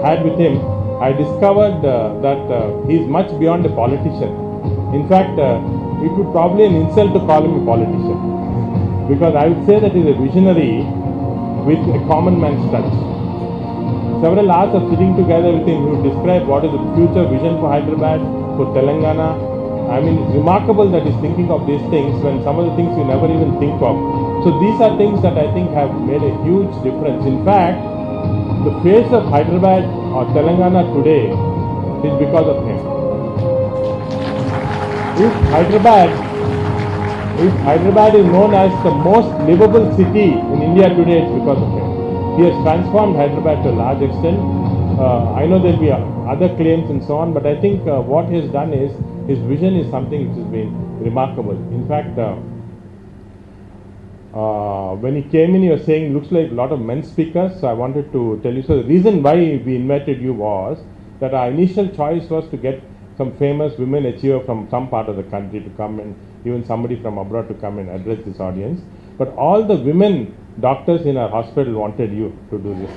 had with him, I discovered that he is much beyond a politician. In fact, it would probably an insult to call him a politician, because I would say that he is a visionary with a common man's touch. Several hours of sitting together with him, he would describe what is the future vision for Hyderabad, for Telangana. I mean, it's remarkable that he's thinking of these things when some of the things you never even think of. So these are things that I think have made a huge difference. In fact, the face of Hyderabad or Telangana today is because of him. If Hyderabad is known as the most livable city in India today, it's because of him. He has transformed Hyderabad to a large extent. I know there will be other claims and so on, but I think what he has done is, his vision is something which has been remarkable. In fact, when he came in, he was saying, looks like a lot of men speakers, so I wanted to tell you. So the reason why we invited you was that our initial choice was to get some famous women achiever from some part of the country to come, and even somebody from abroad to come and address this audience. But all the women doctors in our hospital wanted you to do this.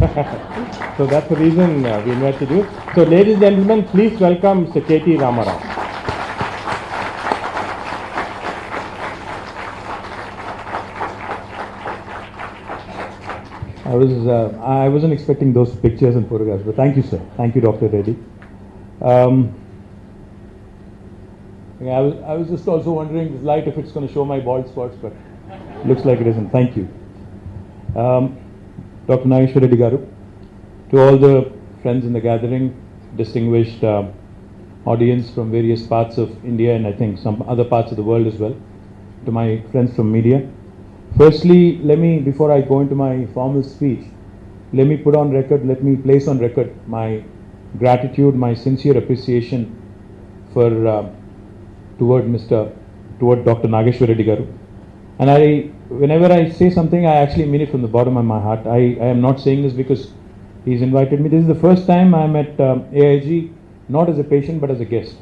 So that's the reason we invited you. So ladies and gentlemen, please welcome Mr. KT Ramarao. I wasn't expecting those pictures and photographs, but thank you, sir. Thank you, Dr. Reddy. I was just also wondering this light if it's going to show my bald spots, but looks like it isn't. Thank you. Dr. Nageshwar Reddy Garu, to all the friends in the gathering, distinguished audience from various parts of India and I think some other parts of the world as well, to my friends from media. Firstly, before I go into my formal speech, let me place on record my gratitude, my sincere appreciation toward Dr. Nageshwar Reddy Garu. And whenever I say something, I actually mean it from the bottom of my heart. I am not saying this because he's invited me. This is the first time I'm at AIG, not as a patient but as a guest.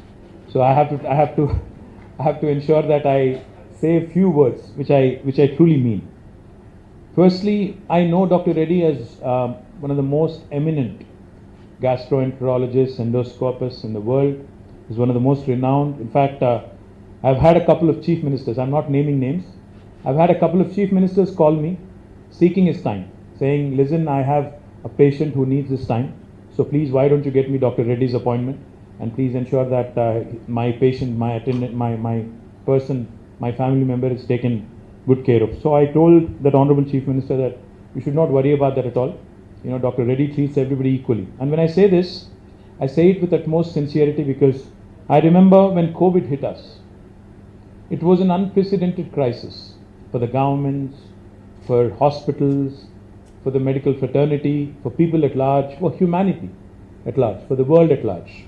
So I have to ensure that I say a few words which I truly mean. Firstly, I know Dr. Reddy as one of the most eminent gastroenterologists, endoscopists in the world. He's one of the most renowned. In fact, I've had a couple of chief ministers, I'm not naming names, I've had a couple of chief ministers call me seeking his time, saying, listen, I have a patient who needs this time, so please, why don't you get me Dr. Reddy's appointment, and please ensure that my patient, my attendant, my person, my family member is taken good care of. So I told that Honorable Chief Minister that we should not worry about that at all. You know, Dr. Reddy treats everybody equally. And when I say this, I say it with utmost sincerity because I remember when COVID hit us, it was an unprecedented crisis for the governments, for hospitals, for the medical fraternity, for people at large, for humanity at large, for the world at large.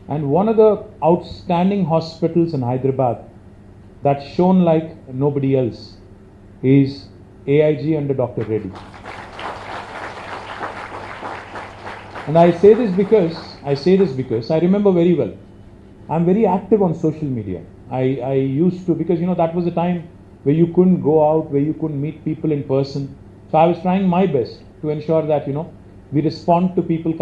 And one of the outstanding hospitals in Hyderabad that shone like nobody else is AIG under Dr. Reddy. And I say this because I remember very well. I'm very active on social media. I used to, because that was a time where you couldn't go out, where you couldn't meet people in person. So I was trying my best to ensure that we respond to people's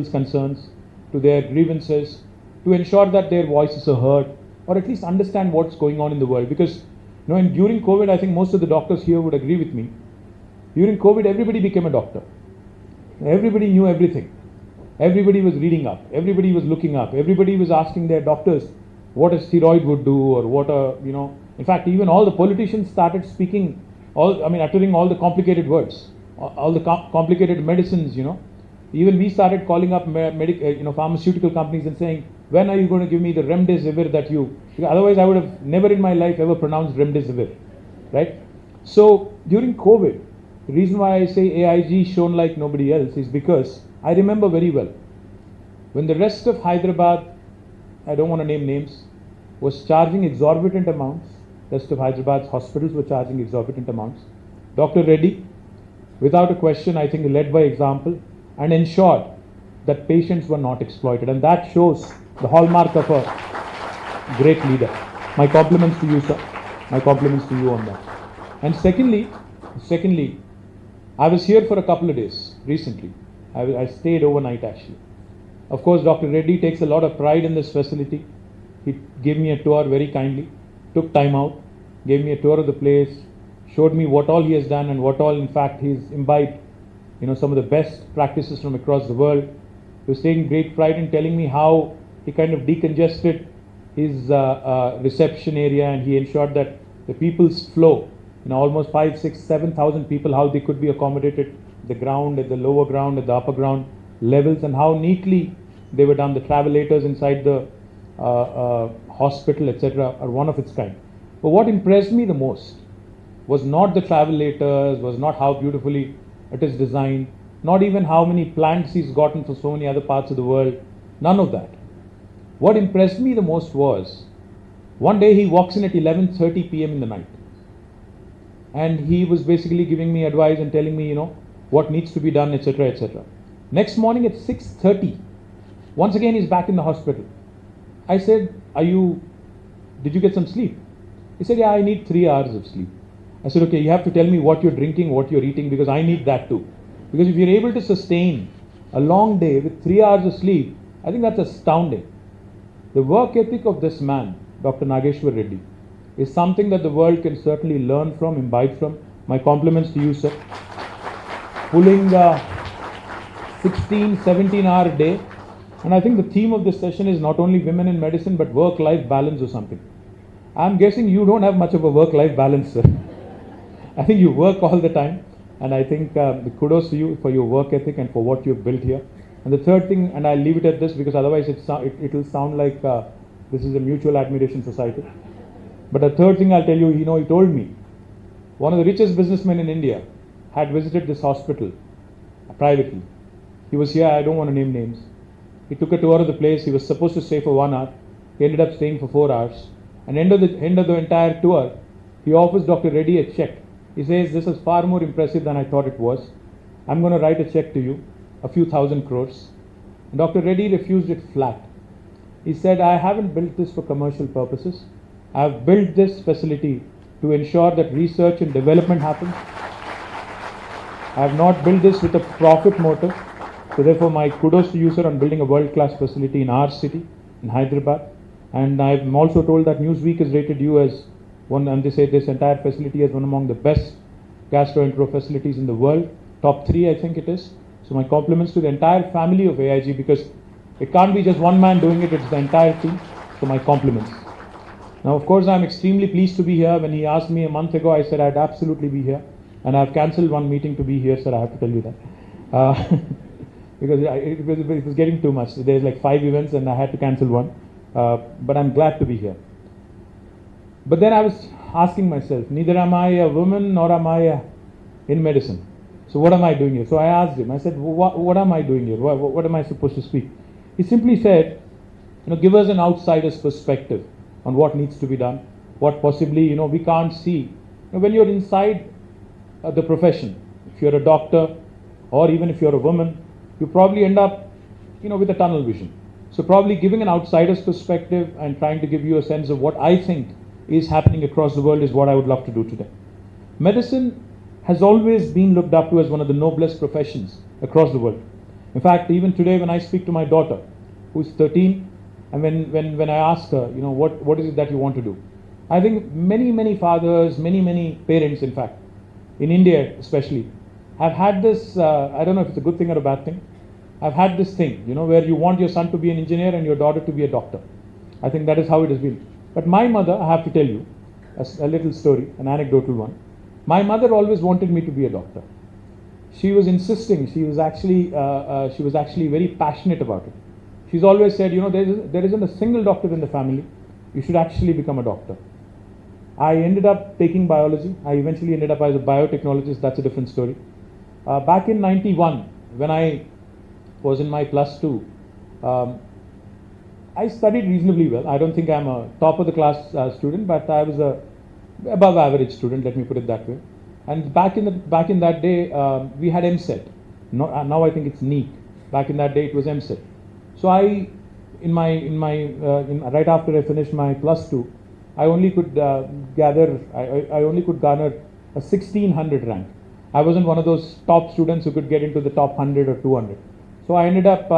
concerns, to their grievances, to ensure that their voices are heard, or at least understand what's going on in the world. Because during COVID, I think most of the doctors here would agree with me. During COVID, everybody became a doctor. Everybody knew everything. Everybody was reading up. Everybody was looking up. Everybody was asking their doctors what a steroid would do, or what in fact, even all the politicians started speaking, uttering all the complicated words, all the complicated medicines, Even we started calling up pharmaceutical companies and saying, when are you going to give me the remdesivir that otherwise I would have never in my life ever pronounced remdesivir, right? So during COVID, the reason why I say AIG shone like nobody else is because I remember very well when the rest of Hyderabad, I don't want to name names, was charging exorbitant amounts, rest of Hyderabad's hospitals were charging exorbitant amounts. Dr. Reddy, without a question, I think led by example and ensured that patients were not exploited, and that shows the hallmark of a great leader. My compliments to you, sir. My compliments to you on that. And secondly, I was here for a couple of days recently. I stayed overnight actually. Of course, Dr. Reddy takes a lot of pride in this facility. He gave me a tour very kindly, took time out, gave me a tour of the place, showed me what all he has done and what all in fact he's imbibed, some of the best practices from across the world. He was taking great pride in telling me how he kind of decongested his reception area, and he ensured that the people's flow, almost 5, 6, 7,000 people, how they could be accommodated, the ground, at the lower ground, at the upper ground levels, and how neatly they were done. The travelators inside the hospital, etc., are one of its kind. But what impressed me the most was not the travelators, was not how beautifully it is designed, not even how many plants he's gotten for so many other parts of the world, none of that. What impressed me the most was, one day he walks in at 11:30 p.m. in the night, and he was basically giving me advice and telling me, what needs to be done, etc., etc. Next morning at 6:30, once again he's back in the hospital. I said, did you get some sleep? He said, yeah, I need 3 hours of sleep. I said, okay, you have to tell me what you're drinking, what you're eating, because I need that too. Because if you're able to sustain a long day with 3 hours of sleep, I think that's astounding. The work ethic of this man, Dr. Nageshwar Reddy, is something that the world can certainly learn from, imbibe from. My compliments to you, sir. Pulling 16, 17-hour day. And I think the theme of this session is not only women in medicine, but work-life balance or something. I'm guessing you don't have much of a work-life balance, sir. I think you work all the time. And I think kudos to you for your work ethic and for what you've built here. And the third thing, and I'll leave it at this because otherwise it will sound like this is a mutual admiration society. But the third thing I'll tell you, he told me, one of the richest businessmen in India had visited this hospital privately. He was here, I don't want to name names. He took a tour of the place. He was supposed to stay for 1 hour. He ended up staying for 4 hours. And end of the entire tour, he offers Dr. Reddy a check. He says, this is far more impressive than I thought it was. I'm going to write a check to you, a few thousand crores. And Dr. Reddy refused it flat. He said, I haven't built this for commercial purposes. I've built this facility to ensure that research and development happens. I have not built this with a profit motive. So therefore, my kudos to you, sir, on building a world-class facility in our city, in Hyderabad. And I'm also told that Newsweek has rated you as one, and they say this entire facility is one among the best gastroenterology facilities in the world. Top 3, I think it is. So my compliments to the entire family of AIG, because it can't be just one man doing it, it's the entire team. So my compliments. Now, of course, I'm extremely pleased to be here. When he asked me a month ago, I said I'd absolutely be here. And I've cancelled one meeting to be here, sir, I have to tell you that. Because it was getting too much. There's like 5 events and I had to cancel one. But I'm glad to be here. But then I was asking myself, neither am I a woman nor am I in medicine. So what am I doing here? So I asked him, I said, what am I doing here? What am I supposed to speak? He simply said, give us an outsider's perspective on what needs to be done, what possibly, we can't see. When you're inside the profession, if you're a doctor or even if you're a woman, you probably end up, with a tunnel vision. So probably giving an outsider's perspective and trying to give you a sense of what I think is happening across the world is what I would love to do today. Medicine has always been looked up to as one of the noblest professions across the world. In fact, even today when I speak to my daughter, who's 13, and when I ask her, what is it that you want to do? I think many fathers, many parents, in fact, in India especially, have had this, I don't know if it's a good thing or a bad thing, I've had this thing, where you want your son to be an engineer and your daughter to be a doctor. I think that is how it has been. But my mother, I have to tell you, a little story, an anecdotal one. My mother always wanted me to be a doctor. She was insisting, she was actually very passionate about it. She's always said, there isn't a single doctor in the family, you should actually become a doctor. I ended up taking biology. I eventually ended up as a biotechnologist, that's a different story. Back in 91, when I was in my +2, I studied reasonably well. I don't think I'm a top of the class student, but I was a above average student, let me put it that way. And back in that day, we had MSET. Now I think it's NEET. Back in that day, it was MSET. So right after I finished my +2, I only could garner a 1600 rank. I wasn't one of those top students who could get into the top 100 or 200. So I ended up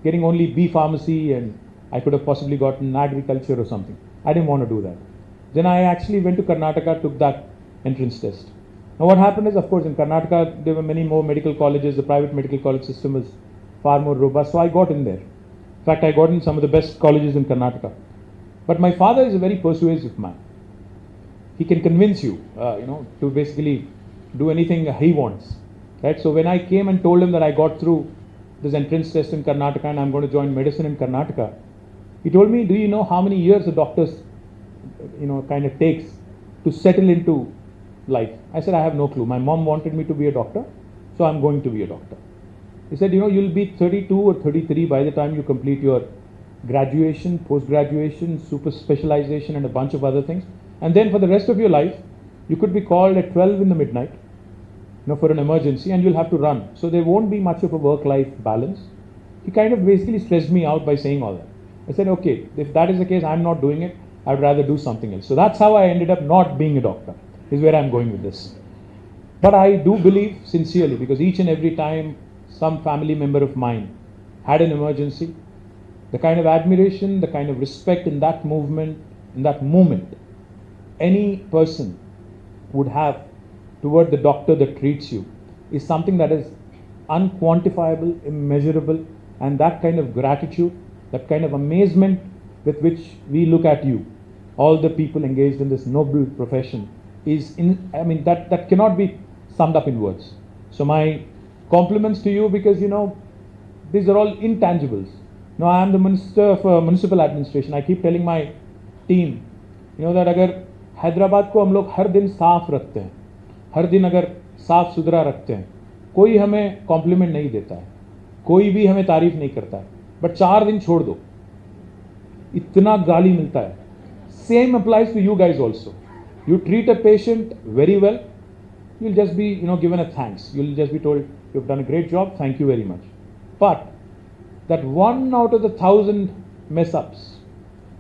getting only B pharmacy, and I could have possibly gotten agriculture or something. I didn't want to do that. Then I actually went to Karnataka, took that entrance test. Now what happened is, of course, in Karnataka, there were many more medical colleges. The private medical college system was far more robust. So I got in there. In fact, I got in some of the best colleges in Karnataka. But my father is a very persuasive man. He can convince you, to basically do anything he wants, right? So when I came and told him that I got through this entrance test in Karnataka and I'm going to join medicine in Karnataka, he told me, do you know how many years a doctor, kind of takes to settle into life? I said, I have no clue. My mom wanted me to be a doctor, so I'm going to be a doctor. He said, you'll be 32 or 33 by the time you complete your graduation, post-graduation, super specialization, and a bunch of other things. And then for the rest of your life, you could be called at 12 in the midnight, for an emergency, and you'll have to run. So there won't be much of a work-life balance. He kind of basically stressed me out by saying all that. I said, okay, if that is the case, I'm not doing it. I'd rather do something else. So that's how I ended up not being a doctor, is where I'm going with this. But I do believe sincerely, because each and every time some family member of mine had an emergency, the kind of admiration, the kind of respect in that movement, in that moment, any person would have toward the doctor that treats you is something that is unquantifiable, immeasurable, and that kind of gratitude, that kind of amazement with which we look at you, all the people engaged in this noble profession, that cannot be summed up in words. So my compliments to you, because these are all intangibles. Now I am the Minister of Municipal Administration. I keep telling my team, that अगर हैदराबाद को हम लोग हर दिन साफ रखते हैं, हर दिन अगर साफ सुथरा रखते हैं, कोई हमें कॉम्प्लीमेंट नहीं देता है, कोई भी हमें तारीफ नहीं करता है, बट 4 दिन छोड़ दो, इतना गाली मिलता है. Same applies to you guys also. You treat a patient very well, you'll just be given a thanks. You'll just be told, you've done a great job, thank you very much. But that 1 out of the 1,000 mess ups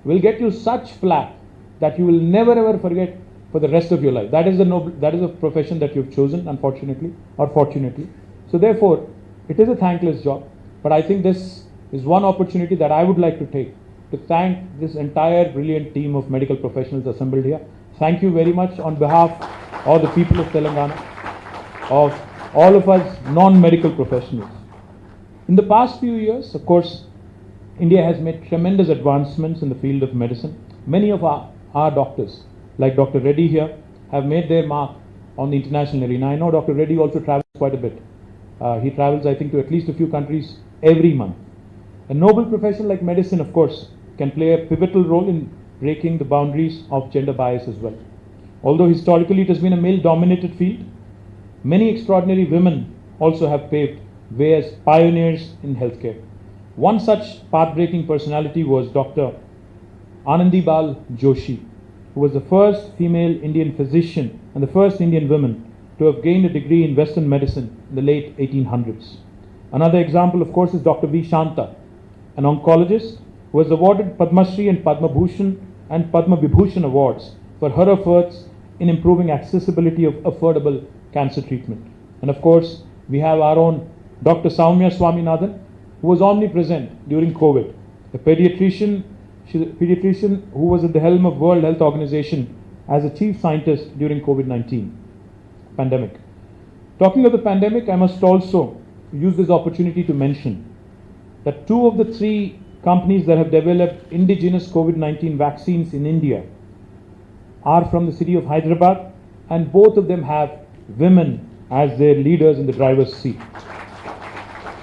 will get you such flack that you will never ever forget for the rest of your life. That is a profession that you've chosen, unfortunately or fortunately. So therefore, it is a thankless job. But I think this is one opportunity that I would like to take to thank this entire brilliant team of medical professionals assembled here. Thank you very much on behalf of the people of Telangana, of all of us non-medical professionals. In the past few years, of course, India has made tremendous advancements in the field of medicine. Many of our doctors, like Dr. Reddy here, have made their mark on the international arena. I know Dr. Reddy also travels quite a bit. He travels, I think, to at least a few countries every month. A noble profession like medicine, of course, can play a pivotal role in breaking the boundaries of gender bias as well. Although historically it has been a male-dominated field, many extraordinary women also have paved way as pioneers in healthcare. One such path-breaking personality was Dr. Anandibal Joshi, who was the first female Indian physician and the first Indian woman to have gained a degree in Western medicine in the late 1800s. Another example, of course, is Dr. V. Shanta, an oncologist who was awarded Padma Shri and Padma Bhushan and Padma Vibhushan awards for her efforts in improving accessibility of affordable cancer treatment. And of course, we have our own Dr. Soumya Swaminathan, who was omnipresent during COVID, a pediatrician who was at the helm of World Health Organization as a chief scientist during COVID-19 pandemic. Talking of the pandemic, I must also use this opportunity to mention that 2 of the 3 companies that have developed indigenous COVID-19 vaccines in India are from the city of Hyderabad, and both of them have women as their leaders in the driver's seat.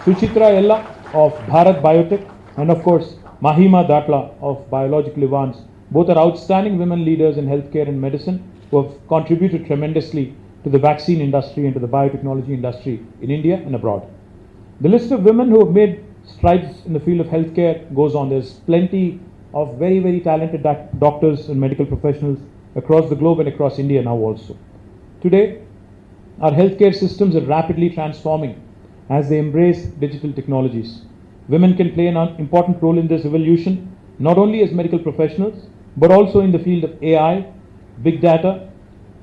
Suchitra Ella of Bharat Biotech and of course Mahima Datla of Biological Advance, both are outstanding women leaders in healthcare and medicine who have contributed tremendously to the vaccine industry and to the biotechnology industry in India and abroad. The list of women who have made strides in the field of healthcare goes on. There's plenty of very, very talented doctors and medical professionals across the globe and across India now also. Today, our healthcare systems are rapidly transforming as they embrace digital technologies. Women can play an important role in this evolution, not only as medical professionals, but also in the field of AI, big data,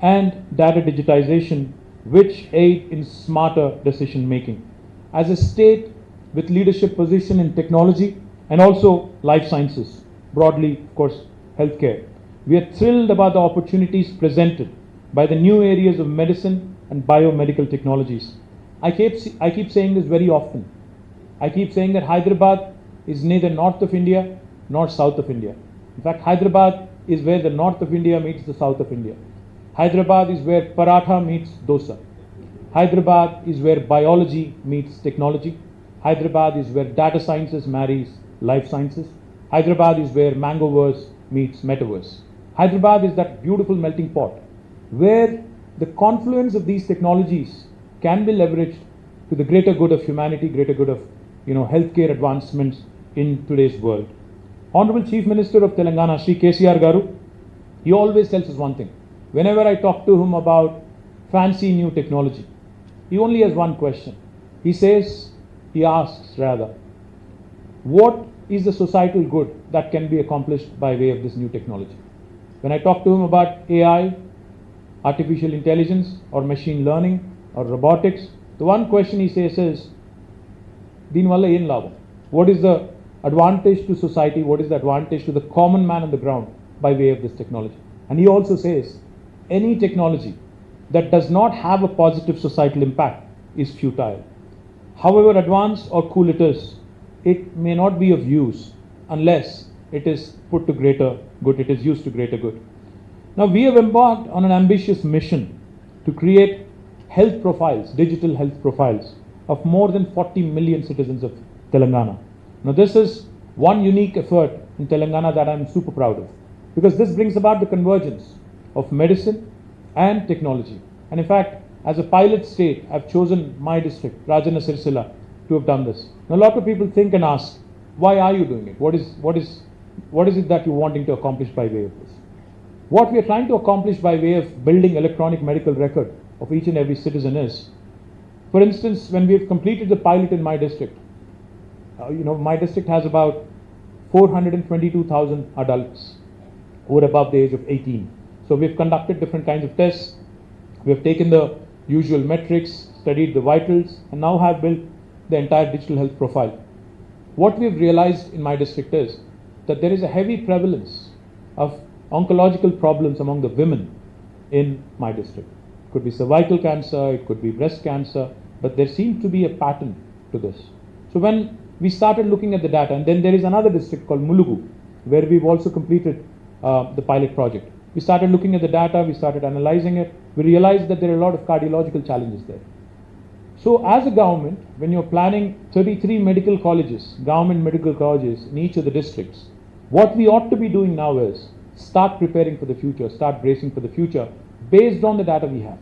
and data digitization which aid in smarter decision making. As a state with leadership position in technology and also life sciences, broadly, of course, healthcare, we are thrilled about the opportunities presented by the new areas of medicine and biomedical technologies. I keep saying this very often. I keep saying that Hyderabad is neither north of India nor south of India. In fact, Hyderabad is where the north of India meets the south of India. Hyderabad is where paratha meets dosa. Hyderabad is where biology meets technology. Hyderabad is where data sciences marries life sciences. Hyderabad is where Mangoverse meets Metaverse. Hyderabad is that beautiful melting pot where the confluence of these technologies can be leveraged to the greater good of humanity, greater good of healthcare advancements in today's world. Honorable Chief Minister of Telangana, Shri KTR Garu, he always tells us one thing. Whenever I talk to him about fancy new technology, he only has one question. He asks, what is the societal good that can be accomplished by way of this new technology? When I talk to him about AI, artificial intelligence, or machine learning, or robotics, the one question he says is, Deenvalla em labham? What is the advantage to society? What is the advantage to the common man on the ground by way of this technology? And he also says, any technology that does not have a positive societal impact is futile. However advanced or cool it is, it may not be of use unless it is put to greater good, it is used to greater good. Now we have embarked on an ambitious mission to create health profiles, digital health profiles of more than 40 million citizens of Telangana. Now this is one unique effort in Telangana that I'm super proud of, because this brings about the convergence of medicine and technology. And in fact, as a pilot state, I've chosen my district, Rajanna Sirsila, to have done this. Now a lot of people think and ask, why are you doing it? What is it that you're wanting to accomplish by way of this? What we are trying to accomplish by way of building electronic medical record of each and every citizen is, for instance, when we have completed the pilot in my district, my district has about 422,000 adults who are above the age of 18. So we've conducted different kinds of tests. We have taken the usual metrics, studied the vitals, and now have built the entire digital health profile. What we've realized in my district is that there is a heavy prevalence of oncological problems among the women in my district. It could be cervical cancer, it could be breast cancer, but there seems to be a pattern to this. So when we started looking at the data, and then there is another district called Mulugu, where we've also completed the pilot project. We started looking at the data, we started analyzing it, we realized that there are a lot of cardiological challenges there. So as a government, when you're planning 33 medical colleges, government medical colleges in each of the districts, what we ought to be doing now is start preparing for the future, start bracing for the future based on the data we have.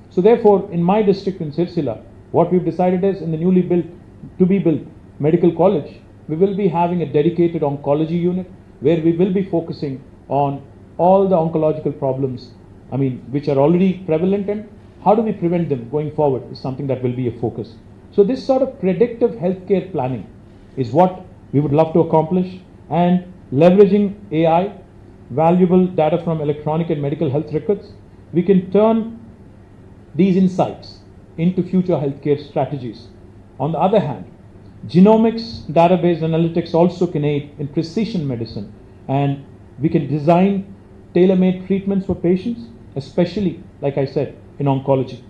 So therefore, in my district in Sirsila, what we've decided is in the newly built medical college, we will be having a dedicated oncology unit where we will be focusing on all the oncological problems, which are already prevalent, and how do we prevent them going forward is something that will be a focus. So this sort of predictive healthcare planning is what we would love to accomplish, and leveraging AI, valuable data from electronic and medical health records, we can turn these insights into future healthcare strategies. On the other hand, genomics, database analytics also can aid in precision medicine, and we can design tailor-made treatments for patients, especially, like I said, in oncology.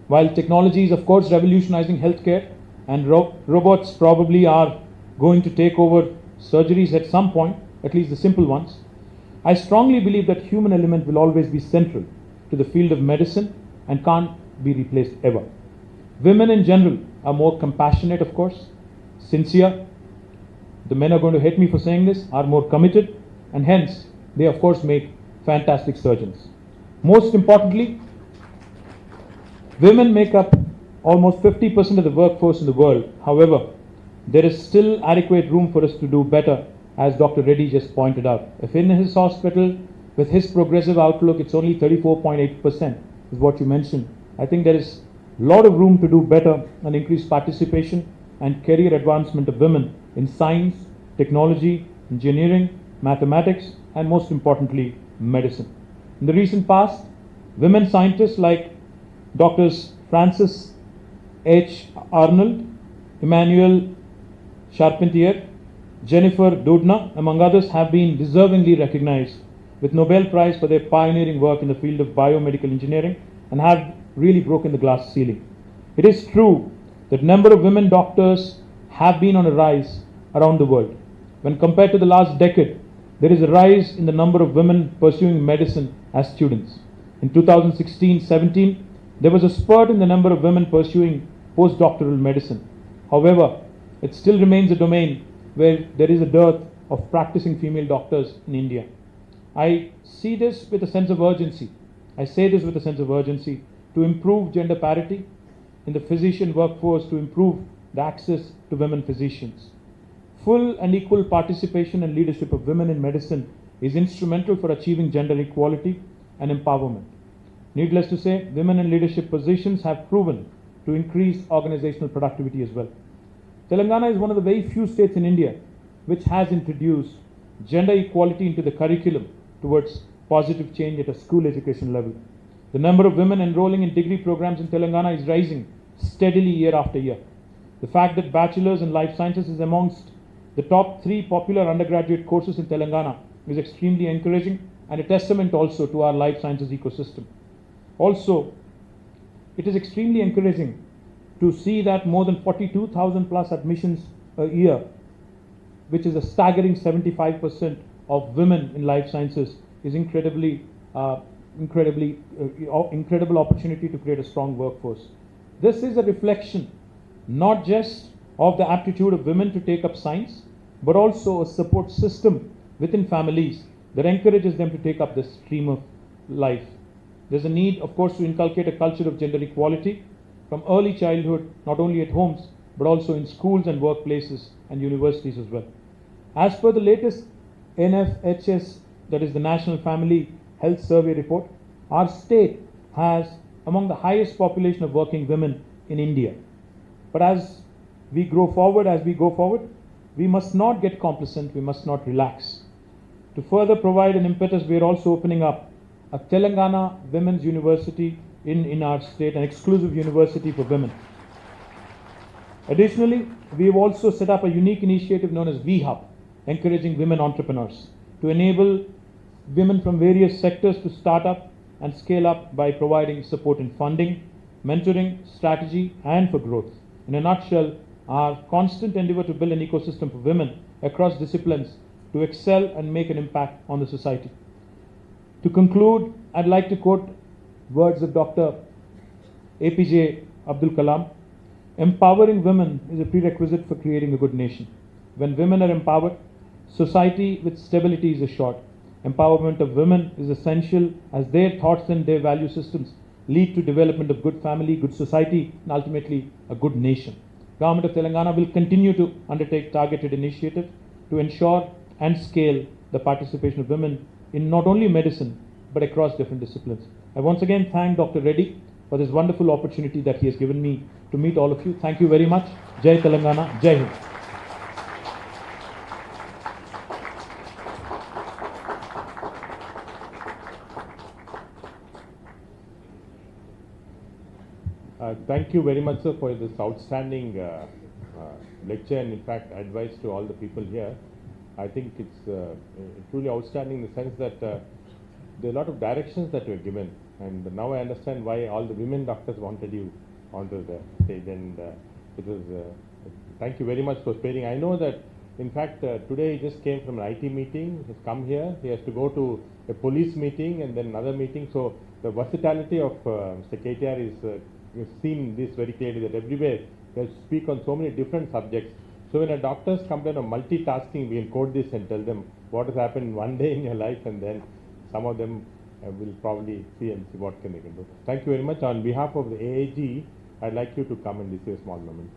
While technology is of course revolutionizing healthcare, and robots probably are going to take over surgeries at some point, at least the simple ones, I strongly believe that human element will always be central to the field of medicine and can't be replaced ever. Women in general are more compassionate, of course, sincere. The men are going to hate me for saying this, are more committed, and hence they of course make fantastic surgeons. Most importantly, women make up almost 50% of the workforce in the world. However, there is still adequate room for us to do better, as Dr. Reddy just pointed out. If in his hospital, with his progressive outlook, it's only 34.8% is what you mentioned, I think there is a lot of room to do better and increase participation and career advancement of women in science, technology, engineering, mathematics, and most importantly, medicine. In the recent past, women scientists like Doctors Francis H. Arnold, Emmanuel Charpentier, Jennifer Doudna, among others, have been deservingly recognized with Nobel Prize for their pioneering work in the field of biomedical engineering and have really broken the glass ceiling. It is true that number of women doctors have been on a rise around the world. When compared to the last decade, there is a rise in the number of women pursuing medicine as students. In 2016-17, there was a spurt in the number of women pursuing postdoctoral medicine. However, it still remains a domain where there is a dearth of practicing female doctors in India. I see this with a sense of urgency. I say this with a sense of urgency to improve gender parity in the physician workforce, to improve the access to women physicians. Full and equal participation and leadership of women in medicine is instrumental for achieving gender equality and empowerment. Needless to say, women in leadership positions have proven to increase organizational productivity as well. Telangana is one of the very few states in India which has introduced gender equality into the curriculum towards positive change at a school education level. The number of women enrolling in degree programs in Telangana is rising steadily year after year. The fact that bachelor's in life sciences is amongst the top 3 popular undergraduate courses in Telangana is extremely encouraging and a testament also to our life sciences ecosystem. Also, it is extremely encouraging to see that more than 42,000 plus admissions a year, which is a staggering 75% of women in life sciences, is incredible opportunity to create a strong workforce. This is a reflection not just of the aptitude of women to take up science, but also a support system within families that encourages them to take up this stream of life. There's a need, of course, to inculcate a culture of gender equality from early childhood, not only at homes, but also in schools and workplaces and universities as well. As per the latest NFHS, that is the National Family Health Survey report, our state has among the highest population of working women in India. But as we go forward, we must not get complacent, we must not relax. To further provide an impetus, we are also opening up a Telangana Women's University in our state, an exclusive university for women. Additionally, we have also set up a unique initiative known as V-Hub, encouraging women entrepreneurs to enable women from various sectors to start up and scale up by providing support in funding, mentoring, strategy, and for growth. In a nutshell, our constant endeavor to build an ecosystem for women across disciplines to excel and make an impact on the society. To conclude, I'd like to quote words of Dr. APJ Abdul Kalam. Empowering women is a prerequisite for creating a good nation. When women are empowered, society with stability is assured. Empowerment of women is essential as their thoughts and their value systems lead to development of good family, good society, and ultimately a good nation. Government of Telangana will continue to undertake targeted initiatives to ensure and scale the participation of women in not only medicine, but across different disciplines. I once again thank Dr. Reddy for this wonderful opportunity that he has given me to meet all of you. Thank you very much. Jai Telangana, Jai Hind. Thank you very much, sir, for this outstanding lecture and, in fact, advice to all the people here. I think it's truly outstanding in the sense that there are a lot of directions that were given, and now I understand why all the women doctors wanted you onto the stage, and it was. Thank you very much for sparing. I know that, in fact, today he just came from an IT meeting. He has come here. He has to go to a police meeting and then another meeting. So the versatility of Mr. KTR is. You've seen this very clearly, that everywhere they speak on so many different subjects. So when a doctors complain of multitasking, we'll quote this and tell them what has happened one day in your life, and then some of them will probably see and see what they can do. Thank you very much. On behalf of the AIG, I'd like you to come and receive a small moment.